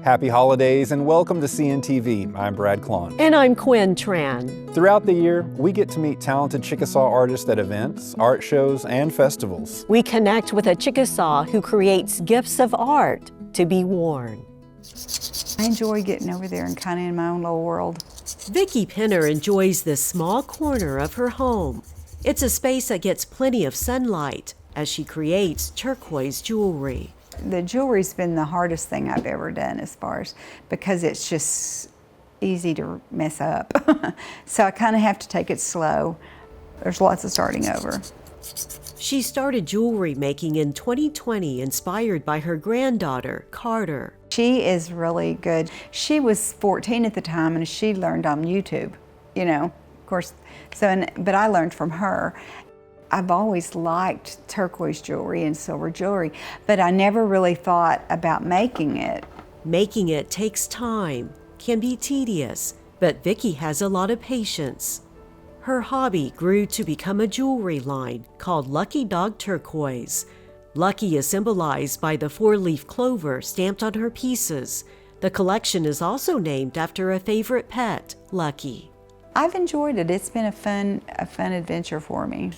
Happy holidays and welcome to CNTV. I'm Brad Klon. And I'm Quin Tran. Throughout the year, we get to meet talented Chickasaw artists at events, art shows, and festivals. We connect with a Chickasaw who creates gifts of art to be worn. I enjoy getting over there and kind of in my own little world. Vicki Penner enjoys this small corner of her home. It's a space that gets plenty of sunlight as she creates turquoise jewelry. The jewelry's been the hardest thing I've ever done because it's just easy to mess up. So I kind of have to take it slow. There's lots of starting over. She started jewelry making in 2020, inspired by her granddaughter, Carter. She is really good. She was 14 at the time and she learned on YouTube, of course. But I learned from her. I've always liked turquoise jewelry and silver jewelry, but I never really thought about making it. Making it takes time, can be tedious, but Vicki has a lot of patience. Her hobby grew to become a jewelry line called Lucky Dog Turquoise. Lucky is symbolized by the 4-leaf clover stamped on her pieces. The collection is also named after a favorite pet, Lucky. I've enjoyed it. It's been a fun adventure for me.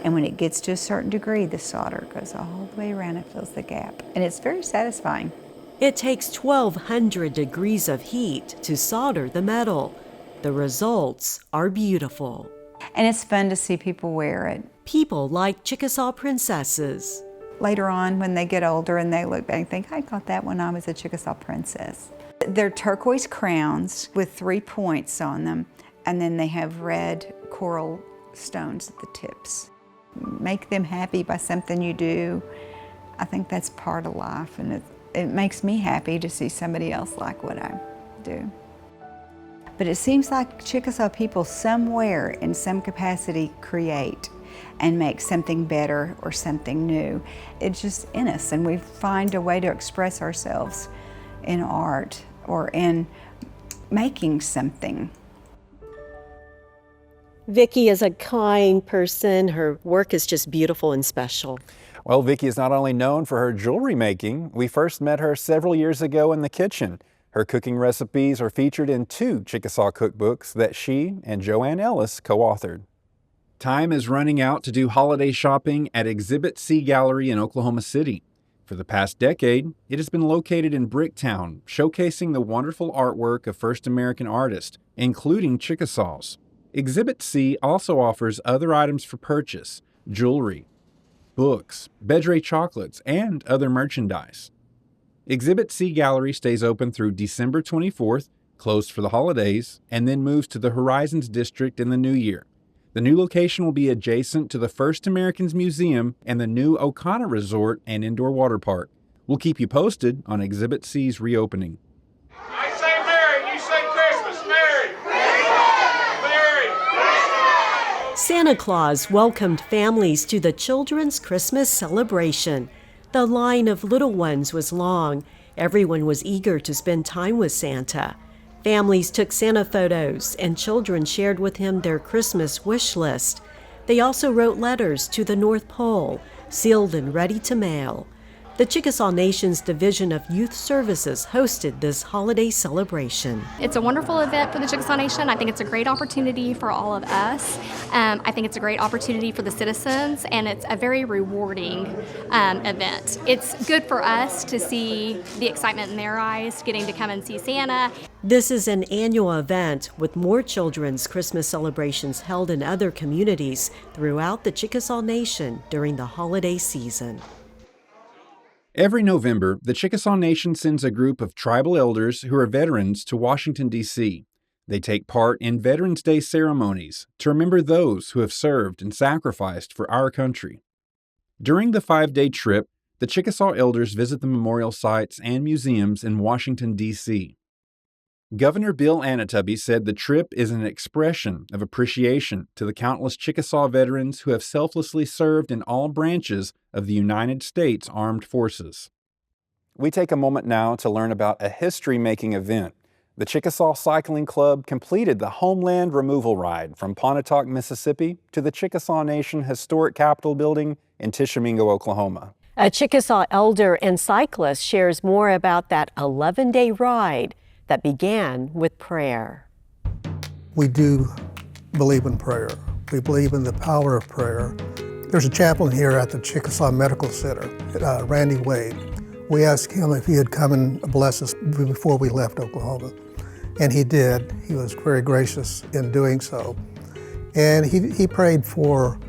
And when it gets to a certain degree, the solder goes all the way around and fills the gap. And it's very satisfying. It takes 1,200 degrees of heat to solder the metal. The results are beautiful. And it's fun to see people wear it. People like Chickasaw princesses. Later on, when they get older and they look back and think, I got that when I was a Chickasaw princess. They're turquoise crowns with 3 points on them, and then they have red coral stones at the tips. Make them happy by something you do. I think that's part of life, and it makes me happy to see somebody else like what I do. But it seems like Chickasaw people somewhere in some capacity create and make something better or something new. It's just in us, and we find a way to express ourselves in art or in making something. Vicki is a kind person. Her work is just beautiful and special. Well, Vicki is not only known for her jewelry making. We first met her several years ago in the kitchen. Her cooking recipes are featured in 2 Chickasaw cookbooks that she and Joanne Ellis co-authored. Time is running out to do holiday shopping at Exhibit C Gallery in Oklahoma City. For the past decade, it has been located in Bricktown, showcasing the wonderful artwork of first American artists, including Chickasaws. Exhibit C also offers other items for purchase, jewelry, books, Bedre chocolates, and other merchandise. Exhibit C Gallery stays open through December 24th, closed for the holidays, and then moves to the Horizons District in the new year. The new location will be adjacent to the First Americans Museum and the new Okana Resort and Indoor Water Park. We'll keep you posted on Exhibit C's reopening. I say Merry, you say Christmas. Merry! Merry! Santa Claus welcomed families to the children's Christmas celebration. The line of little ones was long. Everyone was eager to spend time with Santa. Families took Santa photos, and children shared with him their Christmas wish list. They also wrote letters to the North Pole, sealed and ready to mail. The Chickasaw Nation's Division of Youth Services hosted this holiday celebration. It's a wonderful event for the Chickasaw Nation. I think it's a great opportunity for all of us. I think it's a great opportunity for the citizens, and it's a very rewarding event. It's good for us to see the excitement in their eyes, getting to come and see Santa. This is an annual event with more children's Christmas celebrations held in other communities throughout the Chickasaw Nation during the holiday season. Every November, the Chickasaw Nation sends a group of tribal elders who are veterans to Washington, D.C. They take part in Veterans Day ceremonies to remember those who have served and sacrificed for our country. During the 5-day trip, the Chickasaw elders visit the memorial sites and museums in Washington, D.C. Governor Bill Anatubby said the trip is an expression of appreciation to the countless Chickasaw veterans who have selflessly served in all branches of the United States Armed Forces. We take a moment now to learn about a history-making event. The Chickasaw Cycling Club completed the Homeland Removal Ride from Pontotoc, Mississippi to the Chickasaw Nation Historic Capitol Building in Tishomingo, Oklahoma. A Chickasaw elder and cyclist shares more about that 11-day ride that began with prayer. We do believe in prayer. We believe in the power of prayer. There's a chaplain here at the Chickasaw Medical Center, Randy Wade. We asked him if he had come and bless us before we left Oklahoma, and he did. He was very gracious in doing so. And he prayed for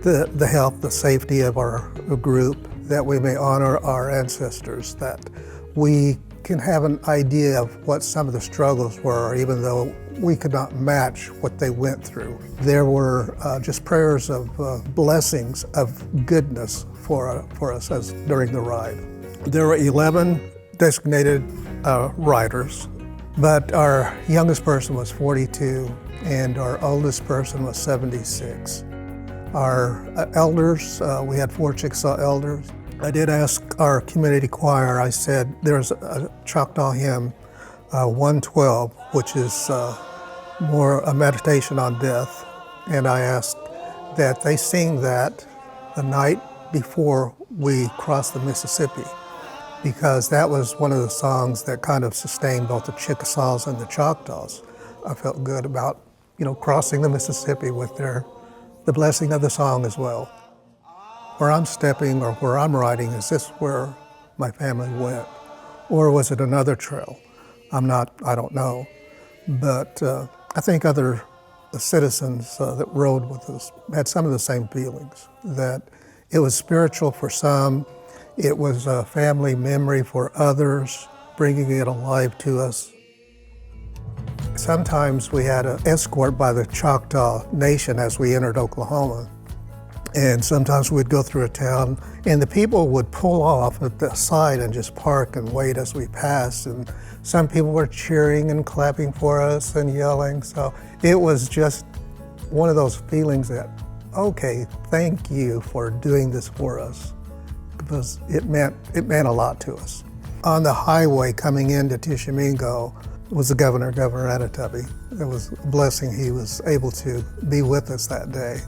the health, the safety of our group, that we may honor our ancestors, that we can have an idea of what some of the struggles were, even though we could not match what they went through. There were just prayers of blessings, of goodness for us as during the ride. There were 11 designated riders, but our youngest person was 42 and our oldest person was 76. Our elders, we had 4 Chickasaw elders. I did ask our community choir, I said, there's a Choctaw hymn, 112, which is more a meditation on death. And I asked that they sing that the night before we crossed the Mississippi, because that was one of the songs that kind of sustained both the Chickasaws and the Choctaws. I felt good about, crossing the Mississippi with the blessing of the song as well. Where I'm stepping or where I'm riding, is this where my family went? Or was it another trail? I don't know. But I think other citizens that rode with us had some of the same feelings, that it was spiritual for some, it was a family memory for others, bringing it alive to us. Sometimes we had an escort by the Chickasaw Nation as we entered Oklahoma. And sometimes we'd go through a town and the people would pull off at the side and just park and wait as we passed. And some people were cheering and clapping for us and yelling. So it was just one of those feelings that, okay, thank you for doing this for us, because it meant a lot to us. On the highway coming into Tishomingo was the Governor Anatubby. It was a blessing he was able to be with us that day.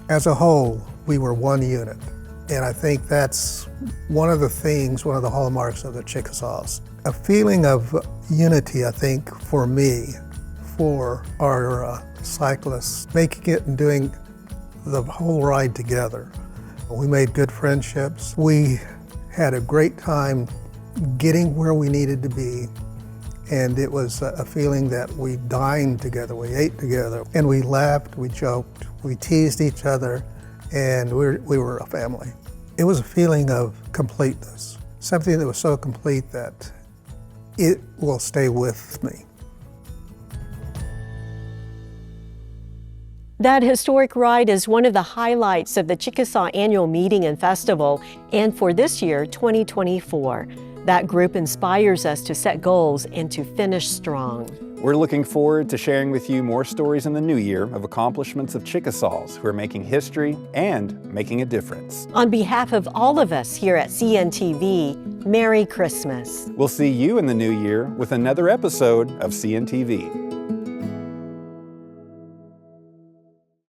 As a whole, we were one unit. And I think that's one of the hallmarks of the Chickasaws. A feeling of unity, I think, for me, for our cyclists, making it and doing the whole ride together. We made good friendships. We had a great time getting where we needed to be. And it was a feeling that we dined together, we ate together, and we laughed, we joked, we teased each other, and we were a family. It was a feeling of completeness, something that was so complete that it will stay with me. That historic ride is one of the highlights of the Chickasaw Annual Meeting and Festival, and for this year, 2024. That group inspires us to set goals and to finish strong. We're looking forward to sharing with you more stories in the new year of accomplishments of Chickasaws who are making history and making a difference. On behalf of all of us here at CNTV, Merry Christmas. We'll see you in the new year with another episode of CNTV.